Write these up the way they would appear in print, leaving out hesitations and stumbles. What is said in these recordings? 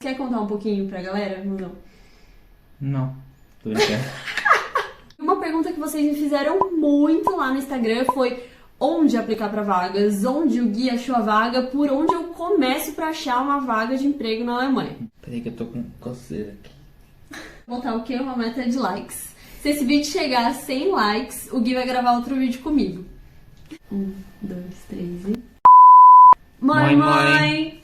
Quer contar um pouquinho pra galera, ou não? Não, tô brincando. Uma pergunta que vocês me fizeram muito lá no Instagram foi onde aplicar pra vagas, onde o Gui achou a vaga, por onde eu começo pra achar uma vaga de emprego na Alemanha. Peraí que eu tô com coceira aqui. Vou botar o quê? Uma meta de likes. Se esse vídeo chegar a 100 likes, o Gui vai gravar outro vídeo comigo. 1, 2, 3 e... Mãe, mãe!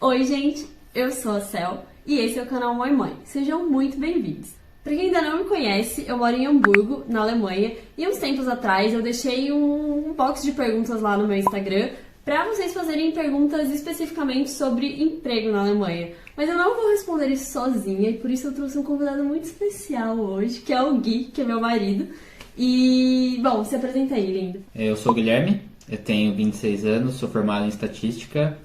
Oi, gente! Eu sou a Cel e esse é o canal Mãe Mãe. Sejam muito bem-vindos. Pra quem ainda não me conhece, eu moro em Hamburgo, na Alemanha, e uns tempos atrás eu deixei um box de perguntas lá no meu Instagram pra vocês fazerem perguntas especificamente sobre emprego na Alemanha. Mas eu não vou responder isso sozinha e por isso eu trouxe um convidado muito especial hoje, que é o Gui, que é meu marido. E, bom, se apresenta aí, lindo. Eu sou o Guilherme, eu tenho 26 anos, sou formado em estatística.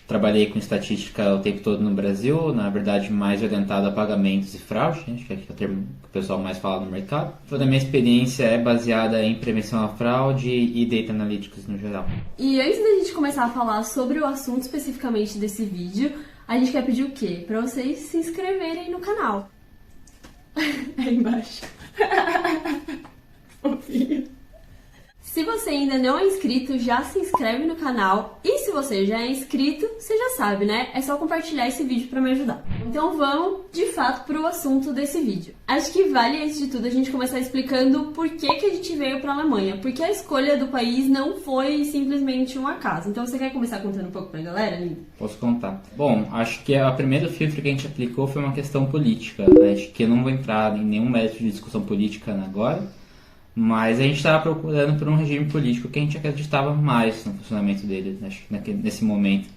Trabalhei com estatística o tempo todo no Brasil, na verdade mais orientado a pagamentos e fraude, acho que é o termo que o pessoal mais fala no mercado. Toda a minha experiência é baseada em prevenção à fraude e data analytics no geral. E antes da gente começar a falar sobre o assunto especificamente desse vídeo, a gente quer pedir o quê? Pra vocês se inscreverem no canal. Aí embaixo. Fofinho. Se você ainda não é inscrito, já se inscreve no canal. E se você já é inscrito, você já sabe, né? É só compartilhar esse vídeo pra me ajudar. Então vamos, de fato, pro assunto desse vídeo. Acho que vale, antes de tudo, a gente começar explicando por que a gente veio pra Alemanha. Porque a escolha do país não foi simplesmente um acaso. Então você quer começar contando um pouco pra galera, Lindo? Posso contar. Bom, acho que o primeiro filtro que a gente aplicou foi uma questão política. Acho que eu não vou entrar em nenhum mérito de discussão política agora. Mas a gente estava procurando por um regime político que a gente acreditava mais no funcionamento dele, acho que nesse momento.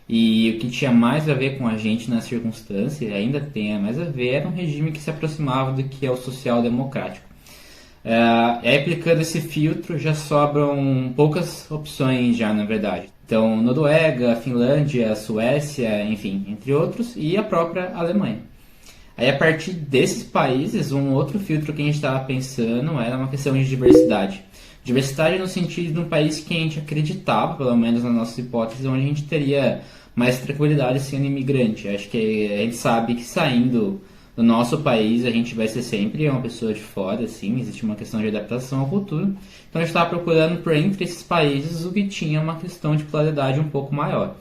E o que tinha mais a ver com a gente na circunstância, e ainda tem mais a ver, era um regime que se aproximava do que é o social-democrático. E aplicando esse filtro já sobram poucas opções já, na verdade. Então, Noruega, Finlândia, Suécia, enfim, entre outros, e a própria Alemanha. Aí, a partir desses países, um outro filtro que a gente estava pensando era uma questão de diversidade. Diversidade no sentido de um país que a gente acreditava, pelo menos na nossa hipótese, onde a gente teria mais tranquilidade sendo imigrante. Acho que a gente sabe que saindo do nosso país, a gente vai ser sempre uma pessoa de fora, assim, existe uma questão de adaptação à cultura. Então, a gente estava procurando por entre esses países o que tinha uma questão de claridade um pouco maior.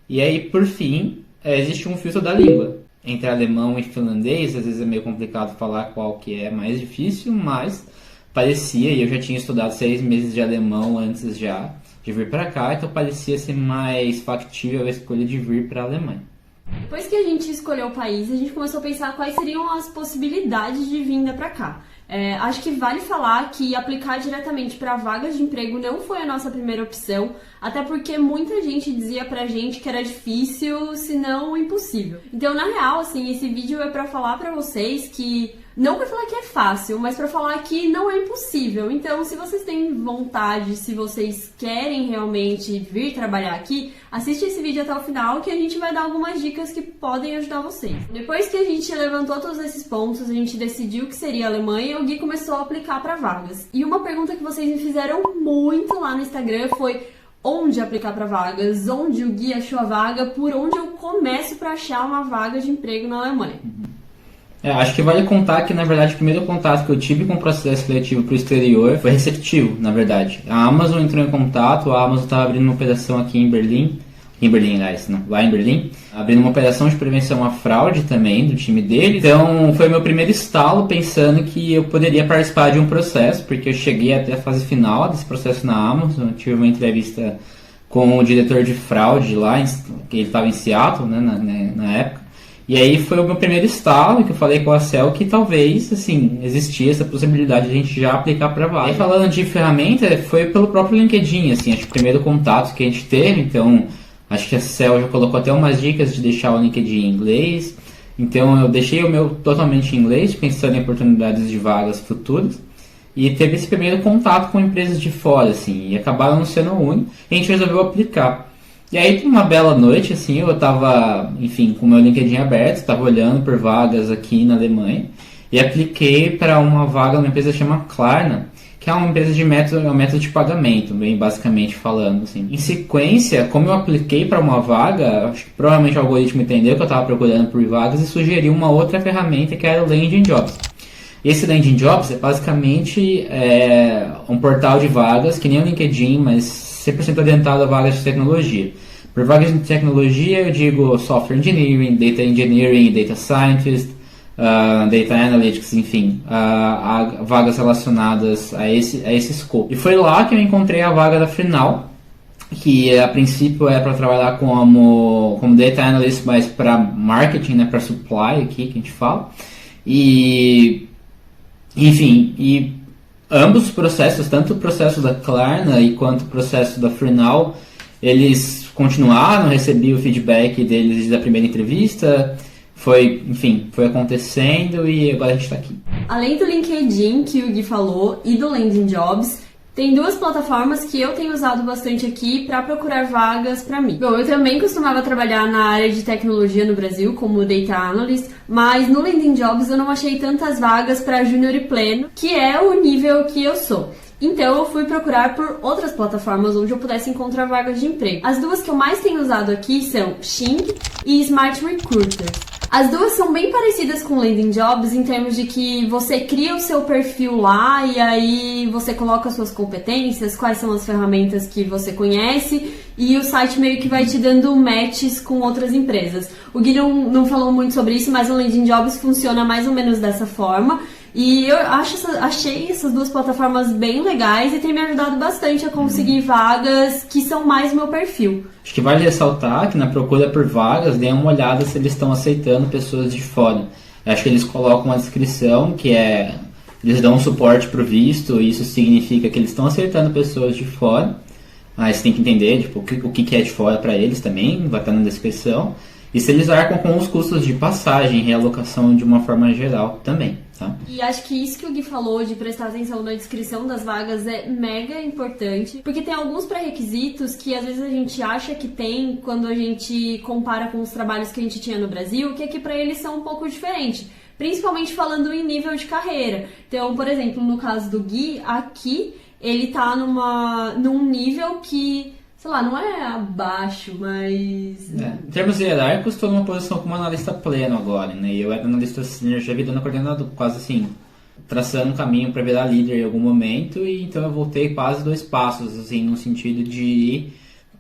E aí, por fim, existe um filtro da língua. Entre alemão e finlandês, às vezes é meio complicado falar qual que é mais difícil, mas parecia, e eu já tinha estudado 6 meses de alemão antes já de vir para cá, então parecia ser mais factível a escolha de vir para a Alemanha. Depois que a gente escolheu o país, a gente começou a pensar quais seriam as possibilidades de vinda para cá. Acho que vale falar que aplicar diretamente para vagas de emprego não foi a nossa primeira opção, até porque muita gente dizia pra gente que era difícil, se não impossível. Então, na real, assim, esse vídeo é pra falar pra vocês que... Não pra falar que é fácil, mas pra falar que não é impossível. Então, se vocês têm vontade, se vocês querem realmente vir trabalhar aqui, assiste esse vídeo até o final que a gente vai dar algumas dicas que podem ajudar vocês. Depois que a gente levantou todos esses pontos, a gente decidiu que seria a Alemanha e o Gui começou a aplicar pra vagas. E uma pergunta que vocês me fizeram muito lá no Instagram foi onde aplicar pra vagas, onde o Gui achou a vaga, por onde eu começo pra achar uma vaga de emprego na Alemanha. Acho que vale contar que, na verdade, o primeiro contato que eu tive com o processo seletivo para o exterior foi receptivo, na verdade. A Amazon entrou em contato, a Amazon estava abrindo uma operação aqui em Berlim, lá em Berlim, abrindo uma operação de prevenção à fraude também, do time dele. Então, foi meu primeiro estalo pensando que eu poderia participar de um processo, porque eu cheguei até a fase final desse processo na Amazon, eu tive uma entrevista com o diretor de fraude lá, que ele estava em Seattle, né, na época. E aí foi o meu primeiro estalo que eu falei com a Cel que talvez, assim, existia essa possibilidade de a gente já aplicar para vaga. E falando de ferramenta, foi pelo próprio LinkedIn, assim, acho que o primeiro contato que a gente teve, então acho que a Cel já colocou até umas dicas de deixar o LinkedIn em inglês. Então eu deixei o meu totalmente em inglês, pensando em oportunidades de vagas futuras. E teve esse primeiro contato com empresas de fora, assim, e acabaram não sendo o único, e a gente resolveu aplicar. E aí, uma bela noite, assim, eu tava, enfim, com o meu LinkedIn aberto, tava olhando por vagas aqui na Alemanha, e apliquei para uma vaga numa empresa chamada Klarna, que é uma empresa de método, é um método de pagamento, bem basicamente falando, assim. Em sequência, como eu apliquei para uma vaga, acho que provavelmente o algoritmo entendeu que eu estava procurando por vagas e sugeriu uma outra ferramenta que era o Landing Jobs. Esse Landing Jobs é basicamente um portal de vagas, que nem o LinkedIn, mas 100% orientado a vagas de tecnologia. Por vagas de tecnologia, eu digo Software Engineering, Data Engineering, Data Scientist, Data Analytics, enfim, vagas relacionadas a esse scope. E foi lá que eu encontrei a vaga da Freenow, que a princípio é para trabalhar como Data Analyst, mas para marketing, né, para supply aqui que a gente fala. E, enfim, ambos os processos, tanto o processo da Klarna quanto o processo da Freenow, eles continuaram, recebi o feedback deles da primeira entrevista. Foi acontecendo e agora a gente está aqui. Além do LinkedIn, que o Gui falou, e do Landing Jobs, tem duas plataformas que eu tenho usado bastante aqui para procurar vagas para mim. Bom, eu também costumava trabalhar na área de tecnologia no Brasil, como Data Analyst, mas no Landing Jobs eu não achei tantas vagas para Júnior e Pleno, que é o nível que eu sou. Então eu fui procurar por outras plataformas onde eu pudesse encontrar vagas de emprego. As duas que eu mais tenho usado aqui são Xing e Smart Recruiter. As duas são bem parecidas com Landing Jobs em termos de que você cria o seu perfil lá e aí você coloca suas competências, quais são as ferramentas que você conhece e o site meio que vai te dando matches com outras empresas. O Gui não falou muito sobre isso, mas o Landing Jobs funciona mais ou menos dessa forma. E eu achei essas duas plataformas bem legais e tem me ajudado bastante a conseguir vagas que são mais o meu perfil. Acho que vale ressaltar que na procura por vagas, dê uma olhada se eles estão aceitando pessoas de fora. Acho que eles colocam uma descrição que eles dão um suporte para o visto, e isso significa que eles estão aceitando pessoas de fora. Mas tem que entender tipo, o que é de fora para eles também, vai estar na descrição. E se eles arcam com os custos de passagem e realocação de uma forma geral também, tá? E acho que isso que o Gui falou de prestar atenção na descrição das vagas é mega importante, porque tem alguns pré-requisitos que às vezes a gente acha que tem quando a gente compara com os trabalhos que a gente tinha no Brasil, que aqui para eles são um pouco diferentes, principalmente falando em nível de carreira. Então, por exemplo, no caso do Gui, aqui ele tá num nível que, sei lá, não é abaixo, mas... Em termos hierárquicos, estou numa posição como analista pleno agora, né? E eu era analista senior, já vi dando coordenador, quase assim, traçando um caminho para virar líder em algum momento, e então eu voltei quase 2 passos, assim, no sentido de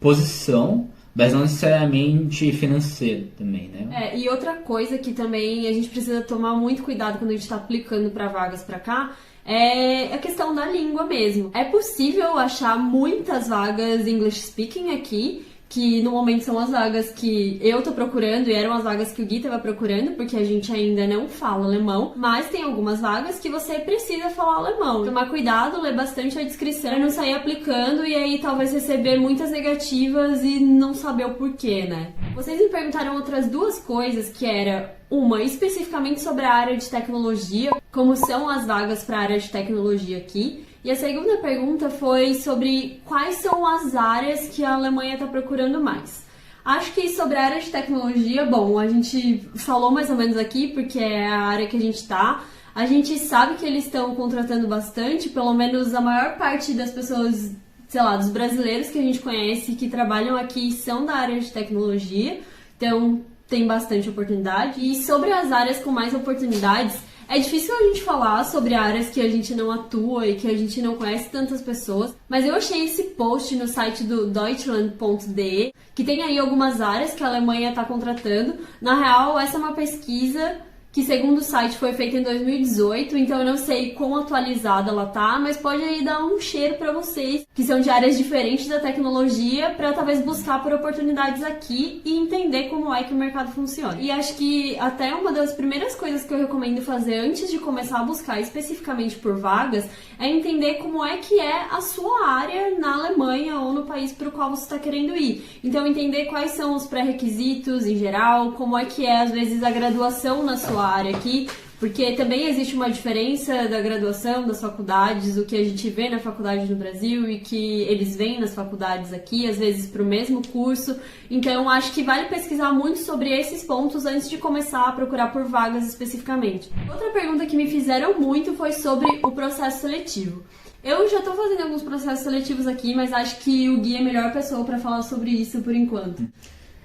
posição, mas não necessariamente financeiro também, né? E outra coisa que também a gente precisa tomar muito cuidado quando a gente está aplicando para vagas para cá, é a questão da língua mesmo. É possível achar muitas vagas English Speaking aqui, que no momento são as vagas que eu tô procurando e eram as vagas que o Gui tava procurando, porque a gente ainda não fala alemão, mas tem algumas vagas que você precisa falar alemão. Tomar cuidado, ler bastante a descrição, pra não sair aplicando e aí talvez receber muitas negativas e não saber o porquê, né? Vocês me perguntaram outras 2 coisas, que era uma especificamente sobre a área de tecnologia, como são as vagas para a área de tecnologia aqui. E a segunda pergunta foi sobre quais são as áreas que a Alemanha está procurando mais. Acho que sobre a área de tecnologia, bom, a gente falou mais ou menos aqui, porque é a área que a gente está. A gente sabe que eles estão contratando bastante, pelo menos a maior parte das pessoas, sei lá, dos brasileiros que a gente conhece que trabalham aqui são da área de tecnologia, então tem bastante oportunidade. E sobre as áreas com mais oportunidades, é difícil a gente falar sobre áreas que a gente não atua e que a gente não conhece tantas pessoas, mas eu achei esse post no site do Deutschland.de, que tem aí algumas áreas que a Alemanha está contratando. Na real, essa é uma pesquisa que, segundo o site, foi feita em 2018, então eu não sei quão atualizada ela tá, mas pode aí dar um cheiro para vocês, que são de áreas diferentes da tecnologia, para talvez buscar por oportunidades aqui e entender como é que o mercado funciona. E acho que até uma das primeiras coisas que eu recomendo fazer antes de começar a buscar especificamente por vagas é entender como é que é a sua área na Alemanha ou no país para o qual você está querendo ir. Então, entender quais são os pré-requisitos em geral, como é que é, às vezes, a graduação na sua área aqui, porque também existe uma diferença da graduação das faculdades, o que a gente vê na faculdade no Brasil e que eles veem nas faculdades aqui, às vezes para o mesmo curso. Então, acho que vale pesquisar muito sobre esses pontos antes de começar a procurar por vagas especificamente. Outra pergunta que me fizeram muito foi sobre o processo seletivo. Eu já tô fazendo alguns processos seletivos aqui, mas acho que o Gui é a melhor pessoa para falar sobre isso por enquanto.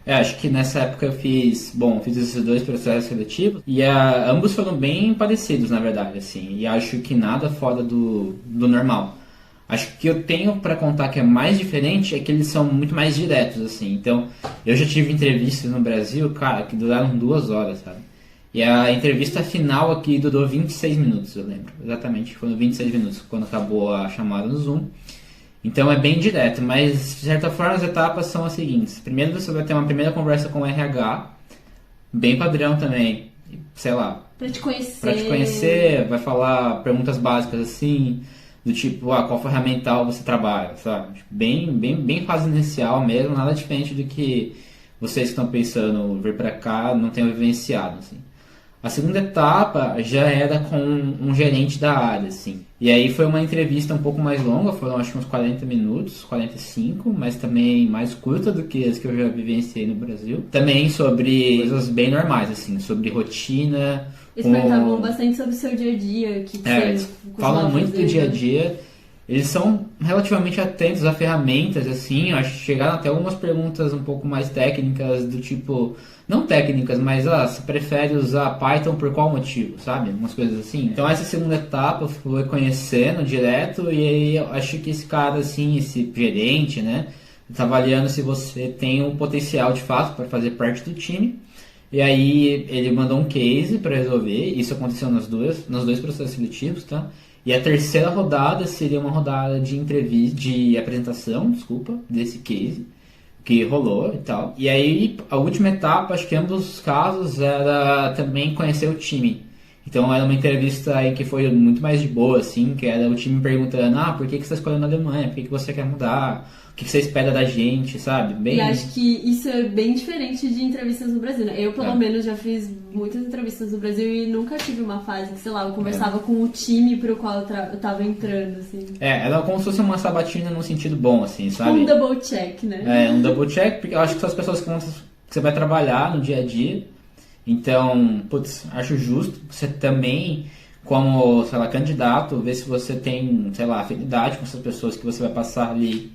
Acho que nessa época eu fiz esses 2 processos seletivos e ambos foram bem parecidos, na verdade, assim, e acho que nada fora do normal. Acho que eu tenho para contar que é mais diferente é que eles são muito mais diretos, assim. Então, eu já tive entrevistas no Brasil, cara, que duraram 2 horas, sabe? E a entrevista final aqui durou 26 minutos, eu lembro. Exatamente, foram 26 minutos quando acabou a chamada no Zoom. Então é bem direto, mas de certa forma as etapas são as seguintes. Primeiro você vai ter uma primeira conversa com o RH, bem padrão também, sei lá. Pra te conhecer. Pra te conhecer, vai falar perguntas básicas assim, do tipo, qual ferramental você trabalha, sabe? Bem fase inicial mesmo, nada diferente do que vocês que estão pensando vir pra cá não tenham vivenciado, assim. A segunda etapa já era com um gerente da área, assim. E aí foi uma entrevista um pouco mais longa, foram acho que uns 40 minutos, 45, mas também mais curta do que as que eu já vivenciei no Brasil. Também sobre coisas bem normais, assim, sobre rotina. Eles perguntavam bastante sobre o seu dia a dia, que eles falam muito do dia a dia. Eles são relativamente atentos a ferramentas, assim, acho que chegaram até algumas perguntas um pouco mais técnicas, do tipo, não técnicas, mas você prefere usar Python por qual motivo, sabe? Umas coisas assim. Então essa segunda etapa foi conhecendo direto, e aí eu acho que esse cara, assim, esse gerente, né, tá avaliando se você tem um potencial de fato para fazer parte do time. E aí ele mandou um case para resolver, isso aconteceu nos dois processos seletivos, tá? E a terceira rodada seria uma rodada de entrevista, de apresentação, desse case, que rolou e tal. E aí, a última etapa, acho que em ambos os casos, era também conhecer o time. Então, era uma entrevista aí que foi muito mais de boa, assim, que era o time perguntando, por que você está escolhendo a Alemanha? Por que você quer mudar? O que você espera da gente, sabe? Bem... E acho que isso é bem diferente de entrevistas no Brasil, né? Eu, pelo menos, já fiz muitas entrevistas no Brasil e nunca tive uma fase que, sei lá, eu conversava com o time pro qual eu tava entrando, assim. Era como se fosse uma sabatina num sentido bom, assim, sabe? Um double check, né? Um double check, porque eu acho que são as pessoas que você vai trabalhar no dia a dia. Então, acho justo você também, como, sei lá, candidato, ver se você tem, sei lá, afinidade com essas pessoas que você vai passar ali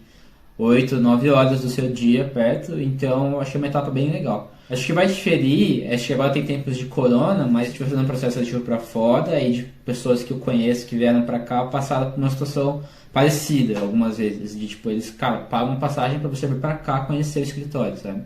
8, 9 horas do seu dia perto. Então, eu achei uma etapa bem legal. Acho que vai diferir, acho que agora tem tempos de corona, mas a gente vai fazer um processo seletivo para fora e de pessoas que eu conheço que vieram para cá passaram por uma situação parecida algumas vezes, de tipo, eles, cara, pagam passagem para você vir para cá conhecer o escritório, sabe?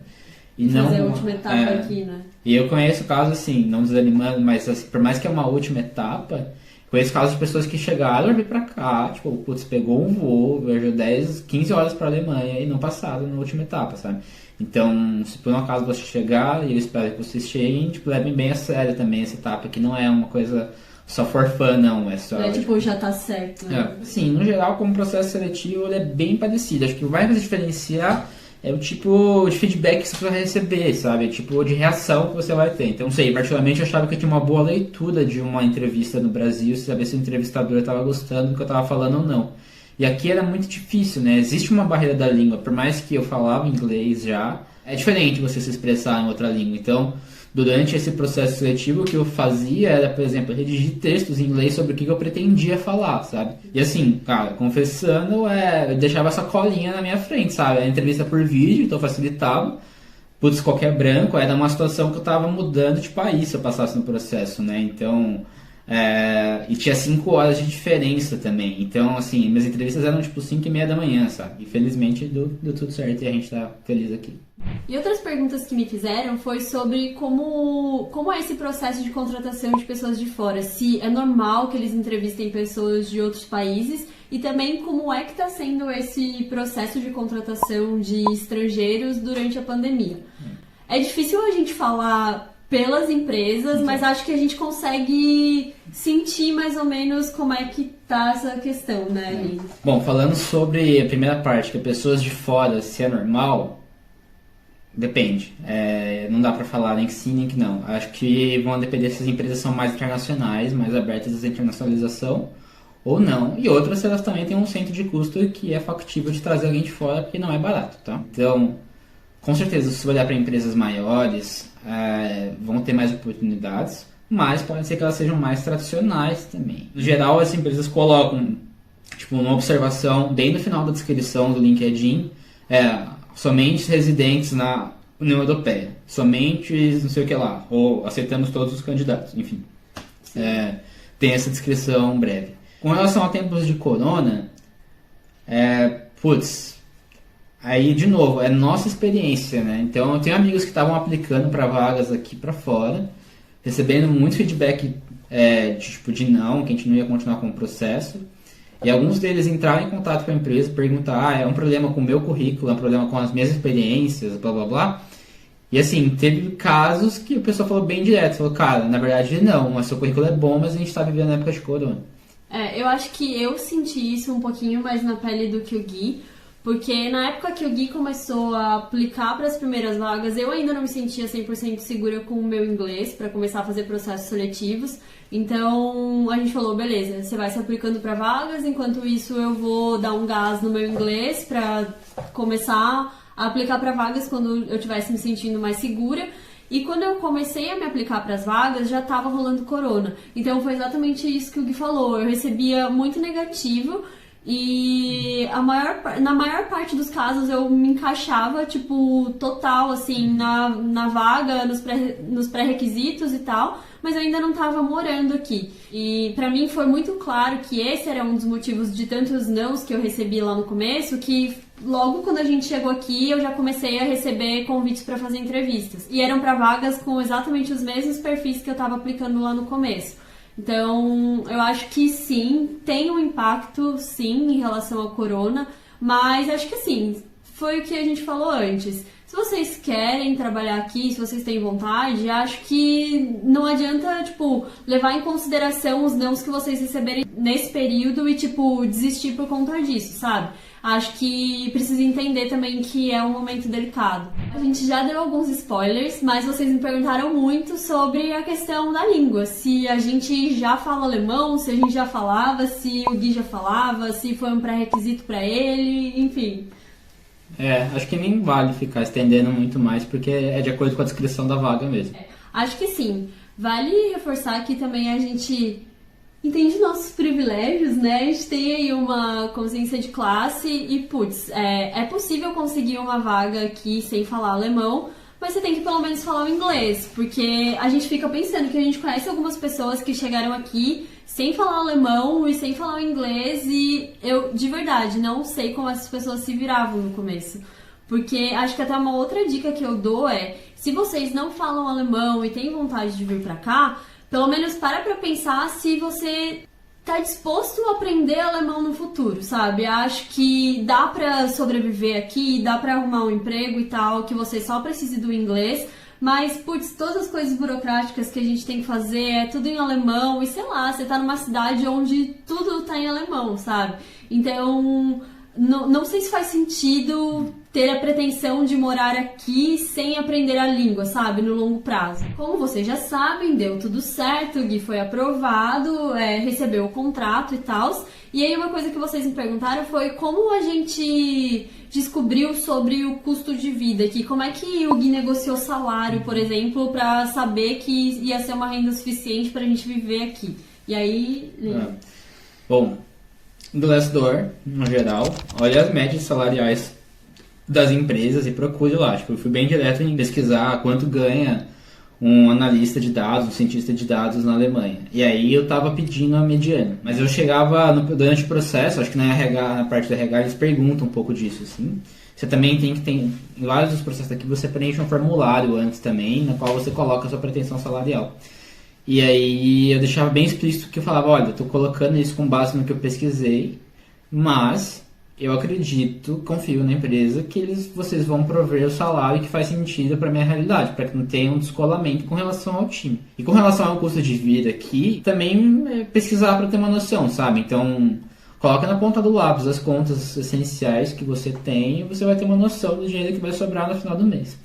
E fazer a última etapa aqui, né? E eu conheço casos assim, não desanimando, mas assim, por mais que é uma última etapa, conheço casos de pessoas que chegaram a vir pra cá, tipo, pegou um voo, viajou 10, 15 horas pra Alemanha e não passaram na última etapa, sabe? Então, se por um acaso você chegar, e eu espero que vocês cheguem, tipo, levem bem a sério também essa etapa, que não é uma coisa só for fun, não, é só... Não é tipo, já tá certo, né? Sim, no geral, como processo seletivo, ele é bem parecido. Acho que o que vai diferenciar é o tipo de feedback que você vai receber, sabe? O tipo de reação que você vai ter. Então, não sei, particularmente eu achava que eu tinha uma boa leitura de uma entrevista no Brasil, saber se o entrevistador estava gostando do que eu estava falando ou não. E aqui era muito difícil, né? Existe uma barreira da língua, por mais que eu falava inglês já, é diferente você se expressar em outra língua. Então, durante esse processo seletivo, o que eu fazia era, por exemplo, redigir textos em inglês sobre o que eu pretendia falar, sabe? E assim, cara, confessando, eu deixava essa colinha na minha frente, sabe? A entrevista por vídeo, então facilitava. Qualquer branco, era uma situação que eu tava mudando de país se eu passasse no processo, né? Então, e tinha 5 horas de diferença também. Então, assim, minhas entrevistas eram tipo 5:30 da manhã, sabe? E felizmente deu tudo certo e a gente tá feliz aqui. E outras perguntas que me fizeram foi sobre como é esse processo de contratação de pessoas de fora. Se é normal que eles entrevistem pessoas de outros países e também como é que está sendo esse processo de contratação de estrangeiros durante a pandemia. É difícil a gente falar pelas empresas, mas acho que a gente consegue sentir mais ou menos como é que tá essa questão, né? Bom, falando sobre a primeira parte, que é pessoas de fora, se é normal... Depende. Não dá pra falar nem que sim, nem que não. Acho que vão depender se as empresas são mais internacionais, mais abertas à internacionalização, ou não. E outras, elas também têm um centro de custo que é factível de trazer alguém de fora, porque não é barato, tá? Então, com certeza, se você olhar para empresas maiores, vão ter mais oportunidades, mas pode ser que elas sejam mais tradicionais também. No geral, as empresas colocam tipo, uma observação bem no final da descrição do LinkedIn, somente residentes na União Europeia, somente não sei o que lá, ou aceitamos todos os candidatos, enfim. Tem essa descrição breve. Com relação a tempos de corona, aí de novo, é nossa experiência, né? Então eu tenho amigos que estavam aplicando para vagas aqui para fora, recebendo muito feedback de não, que a gente não ia continuar com o processo. E alguns deles entraram em contato com a empresa, perguntar, é um problema com o meu currículo, é um problema com as minhas experiências, blá blá blá. E assim, teve casos que o pessoal falou bem direto, falou, cara, na verdade não, mas seu currículo é bom, mas a gente está vivendo na época de corona. Eu acho que eu senti isso um pouquinho mais na pele do que o Gui, porque na época que o Gui começou a aplicar para as primeiras vagas, eu ainda não me sentia 100% segura com o meu inglês para começar a fazer processos seletivos. Então a gente falou, beleza, você vai se aplicando para vagas, enquanto isso eu vou dar um gás no meu inglês para começar a aplicar para vagas quando eu estivesse me sentindo mais segura. E quando eu comecei a me aplicar para as vagas, já estava rolando corona. Então foi exatamente isso que o Gui falou, eu recebia muito negativo. E na maior parte dos casos eu me encaixava, tipo, total, assim, na vaga, nos pré-requisitos e tal, mas eu ainda não tava morando aqui. E pra mim foi muito claro que esse era um dos motivos de tantos nãos que eu recebi lá no começo, que logo quando a gente chegou aqui eu já comecei a receber convites pra fazer entrevistas. E eram pra vagas com exatamente os mesmos perfis que eu tava aplicando lá no começo. Então, eu acho que sim, tem um impacto, sim, em relação ao corona, mas acho que assim, foi o que a gente falou antes. Se vocês querem trabalhar aqui, se vocês têm vontade, acho que não adianta, tipo, levar em consideração os nãos que vocês receberem nesse período e, tipo, desistir por conta disso, sabe? Acho que precisa entender também que é um momento delicado. A gente já deu alguns spoilers, mas vocês me perguntaram muito sobre a questão da língua. Se a gente já fala alemão, se a gente já falava, se o Gui já falava, se foi um pré-requisito pra ele, enfim. Acho que nem vale ficar estendendo muito mais, porque é de acordo com a descrição da vaga mesmo. Acho que sim. Vale reforçar que também a gente entende nossos privilégios, né? A gente tem aí uma consciência de classe e, é possível conseguir uma vaga aqui sem falar alemão, mas você tem que pelo menos falar o inglês, porque a gente fica pensando que a gente conhece algumas pessoas que chegaram aqui sem falar alemão e sem falar o inglês e eu, de verdade, não sei como essas pessoas se viravam no começo. Porque acho que até uma outra dica que eu dou se vocês não falam alemão e têm vontade de vir pra cá, pelo menos para pensar se você tá disposto a aprender alemão no futuro, sabe? Acho que dá pra sobreviver aqui, dá pra arrumar um emprego e tal, que você só precise do inglês, mas, todas as coisas burocráticas que a gente tem que fazer é tudo em alemão e, sei lá, você tá numa cidade onde tudo tá em alemão, sabe? Então, não sei se faz sentido ter a pretensão de morar aqui sem aprender a língua, sabe? No longo prazo. Como vocês já sabem, deu tudo certo, o Gui foi aprovado, recebeu o contrato e tal. E aí uma coisa que vocês me perguntaram foi como a gente descobriu sobre o custo de vida aqui. Como é que o Gui negociou salário, por exemplo, pra saber que ia ser uma renda suficiente pra gente viver aqui. E aí... Bom, Glassdoor, no geral, olha as médias salariais das empresas e procure lá. Tipo, eu fui bem direto em pesquisar quanto ganha um analista de dados, um cientista de dados na Alemanha. E aí eu tava pedindo a mediana. Mas eu chegava durante o processo, acho que na parte da RH eles perguntam um pouco disso, assim. Você também tem que ter, em vários dos processos aqui, você preenche um formulário antes também, na qual você coloca a sua pretensão salarial. E aí eu deixava bem explícito que eu falava, olha, eu tô colocando isso com base no que eu pesquisei, mas eu acredito, confio na empresa, que vocês vão prover o salário que faz sentido para minha realidade, para que não tenha um descolamento com relação ao time. E com relação ao custo de vida aqui, também pesquisar para ter uma noção, sabe? Então, coloca na ponta do lápis as contas essenciais que você tem e você vai ter uma noção do dinheiro que vai sobrar no final do mês.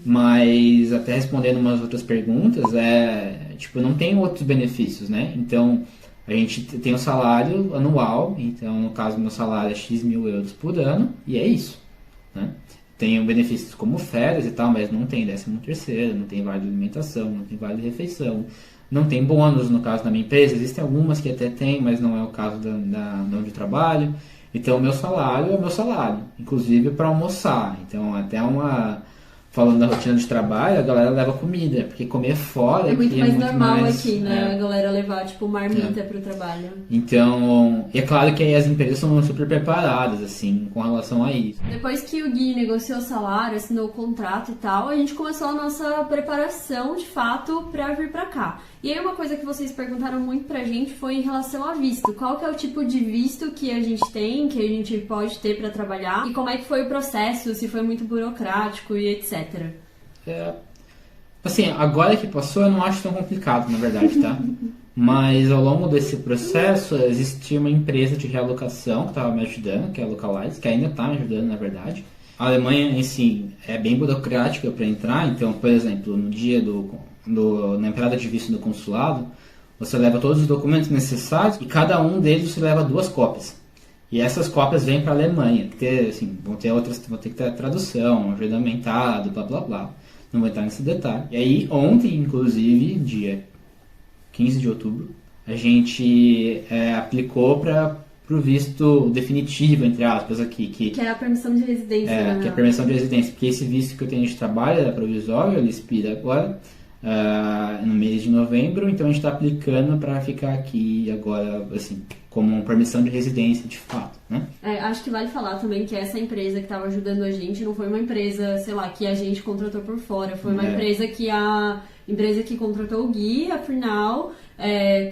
Mas, até respondendo umas outras perguntas, não tem outros benefícios, né? Então, a gente tem o salário anual, então no caso meu salário é X mil euros por ano, e é isso, né? tem benefícios como férias e tal, mas não tem 13º, não tem vale de alimentação, não tem vale de refeição, não tem bônus no caso da minha empresa. Existem algumas que até tem, mas não é o caso da onde eu trabalho. Então, o meu salário é o meu salário, inclusive para almoçar. Então, até falando da rotina de trabalho, a galera leva comida, porque comer fora é muito mais normal mais, aqui, né? A galera levar, tipo, marmita pro trabalho. Então, é claro que aí as empresas são super preparadas, assim, com relação a isso. Depois que o Gui negociou o salário, assinou o contrato e tal, a gente começou a nossa preparação, de fato, pra vir pra cá. E aí uma coisa que vocês perguntaram muito pra gente foi em relação a visto. Qual que é o tipo de visto que a gente tem, que a gente pode ter pra trabalhar? E como é que foi o processo, se foi muito burocrático e etc. Assim, agora que passou eu não acho tão complicado, na verdade, tá? Mas ao longo desse processo existia uma empresa de realocação que estava me ajudando, que é a Localize, que ainda está me ajudando, na verdade. A Alemanha, em si, é bem burocrática para entrar, então, por exemplo, no dia na entrada de visto do consulado, você leva todos os documentos necessários e cada um deles você leva 2 cópias. E essas cópias vêm para a Alemanha, vão ter que ter tradução, ajudamentado, blá blá blá. Não vou entrar nesse detalhe. E aí, ontem, inclusive, dia 15 de outubro, a gente aplicou para o visto definitivo, entre aspas, aqui. Que é a permissão de residência. Que é a permissão de residência, porque esse visto que eu tenho de trabalho é provisório, ele expira agora, no mês de novembro, então a gente está aplicando para ficar aqui agora, assim, como permissão de residência de fato, né? Acho que vale falar também que essa empresa que estava ajudando a gente não foi uma empresa, sei lá, que a gente contratou por fora, foi uma empresa que a empresa que contratou o Gui, afinal,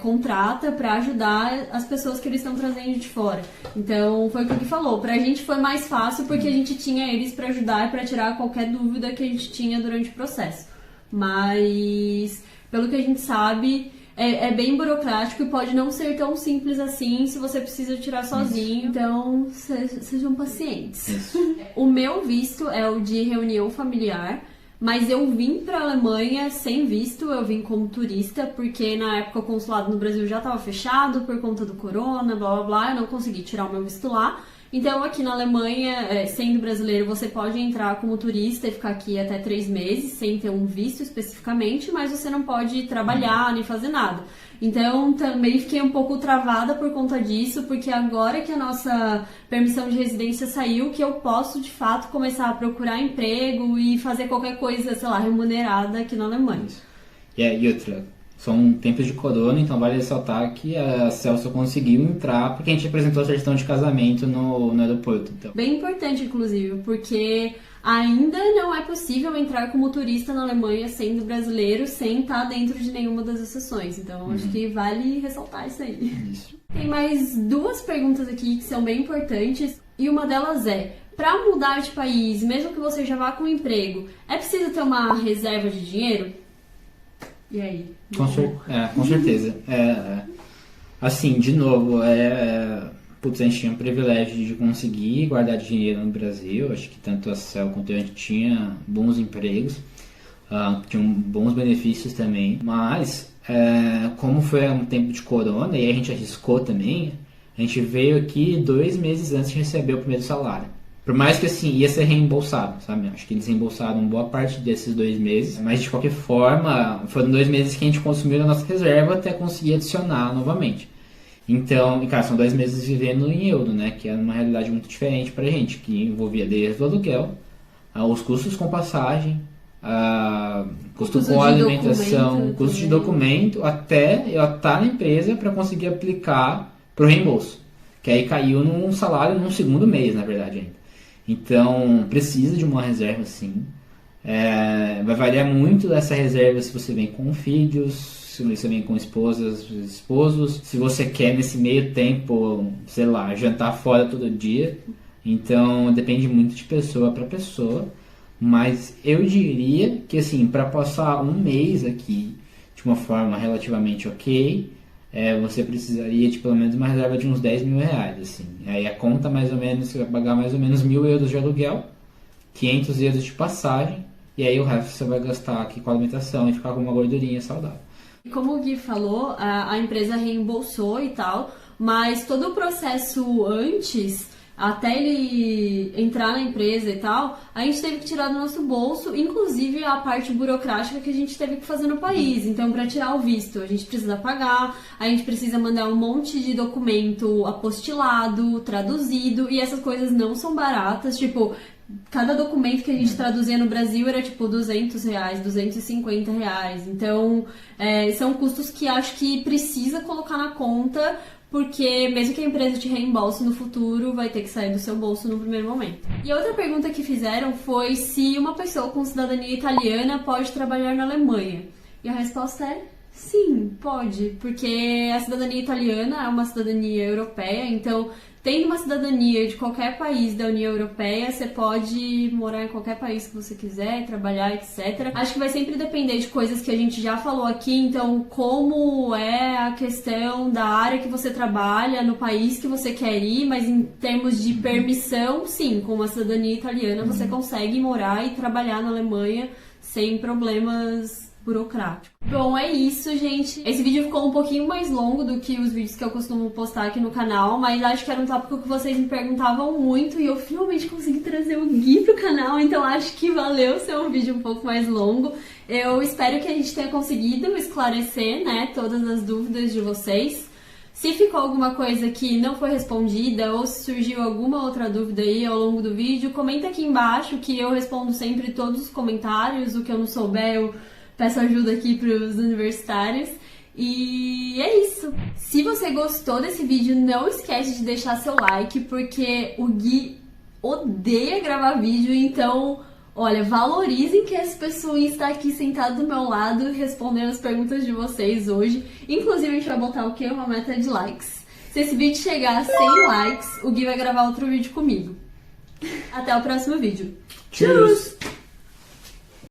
contrata para ajudar as pessoas que eles estão trazendo de fora. Então, foi o que o Gui falou, pra gente foi mais fácil porque a gente tinha eles para ajudar e para tirar qualquer dúvida que a gente tinha durante o processo. Mas, pelo que a gente sabe, é bem burocrático e pode não ser tão simples assim se você precisa tirar sozinho. Então, sejam pacientes. Isso. O meu visto é o de reunião familiar, mas eu vim para a Alemanha sem visto, eu vim como turista, porque na época o consulado no Brasil já estava fechado por conta do corona, blá blá blá, eu não consegui tirar o meu visto lá. Então, aqui na Alemanha, sendo brasileiro, você pode entrar como turista e ficar aqui até 3 meses, sem ter um visto especificamente, mas você não pode trabalhar nem fazer nada. Então, também fiquei um pouco travada por conta disso, porque agora que a nossa permissão de residência saiu, que eu posso, de fato, começar a procurar emprego e fazer qualquer coisa, sei lá, remunerada aqui na Alemanha. E outra, são tempos de corona, então vale ressaltar que a Celso conseguiu entrar porque a gente apresentou a certidão de casamento no aeroporto. Então. Bem importante, inclusive, porque ainda não é possível entrar como turista na Alemanha sendo brasileiro sem estar dentro de nenhuma das exceções. Então, acho que vale ressaltar isso aí. Isso. Tem mais 2 perguntas aqui que são bem importantes e uma delas é: para mudar de país, mesmo que você já vá com um emprego, é preciso ter uma reserva de dinheiro? E aí? Com certeza. Assim, de novo, a gente tinha o privilégio de conseguir guardar dinheiro no Brasil. Acho que tanto a Cel quanto a gente tinha bons empregos, tinham bons benefícios também. Mas, como foi um tempo de corona e a gente arriscou também, a gente veio aqui 2 meses antes de receber o primeiro salário. Por mais que, assim, ia ser reembolsado, sabe? Acho que eles reembolsaram boa parte desses 2 meses. Mas, de qualquer forma, foram 2 meses que a gente consumiu na nossa reserva até conseguir adicionar novamente. Então, e, cara, são 2 meses vivendo em euro, né? Que é uma realidade muito diferente pra gente, que envolvia desde o aluguel, os custos com passagem, custo com alimentação, custo de documento, até eu estar na empresa para conseguir aplicar pro reembolso. Que aí caiu num salário num segundo mês, na verdade, ainda. Então, precisa de uma reserva, sim. Vai variar muito dessa reserva se você vem com filhos, se você vem com esposas, esposos, se você quer nesse meio tempo, sei lá, jantar fora todo dia. Então, depende muito de pessoa para pessoa. Mas eu diria que, assim, para passar um mês aqui de uma forma relativamente ok, você precisaria de pelo menos uma reserva de uns 10 mil reais, assim. Aí a conta mais ou menos, você vai pagar mais ou menos 1.000 euros de aluguel, 500 euros de passagem, e aí o resto você vai gastar aqui com alimentação e ficar com uma gordurinha saudável. Como o Gui falou, a empresa reembolsou e tal, mas todo o processo antes até ele entrar na empresa e tal, a gente teve que tirar do nosso bolso, inclusive a parte burocrática que a gente teve que fazer no país. Então, para tirar o visto, a gente precisa pagar, a gente precisa mandar um monte de documento apostilado, traduzido, e essas coisas não são baratas, tipo, cada documento que a gente traduzia no Brasil era tipo R$200, R$250. Então, são custos que acho que precisa colocar na conta, porque mesmo que a empresa te reembolse no futuro, vai ter que sair do seu bolso no primeiro momento. E a outra pergunta que fizeram foi se uma pessoa com cidadania italiana pode trabalhar na Alemanha. E a resposta é sim, pode, porque a cidadania italiana é uma cidadania europeia, então tendo uma cidadania de qualquer país da União Europeia, você pode morar em qualquer país que você quiser, trabalhar, etc. Acho que vai sempre depender de coisas que a gente já falou aqui, então como é a questão da área que você trabalha, no país que você quer ir, mas em termos de permissão, sim, com uma cidadania italiana você consegue morar e trabalhar na Alemanha sem problemas burocrático. Bom, é isso, gente. Esse vídeo ficou um pouquinho mais longo do que os vídeos que eu costumo postar aqui no canal, mas acho que era um tópico que vocês me perguntavam muito e eu finalmente consegui trazer o Gui pro canal, então acho que valeu ser um vídeo um pouco mais longo. Eu espero que a gente tenha conseguido esclarecer, né, todas as dúvidas de vocês. Se ficou alguma coisa que não foi respondida ou se surgiu alguma outra dúvida aí ao longo do vídeo, comenta aqui embaixo que eu respondo sempre todos os comentários. O que eu não souber, eu peço ajuda aqui para os universitários. E é isso. Se você gostou desse vídeo, não esquece de deixar seu like, porque o Gui odeia gravar vídeo, então, olha, valorizem que essa pessoa está aqui sentada do meu lado respondendo as perguntas de vocês hoje. Inclusive, a gente vai botar o quê? Uma meta de likes. Se esse vídeo chegar a 100 likes, o Gui vai gravar outro vídeo comigo. Até o próximo vídeo. Tchau!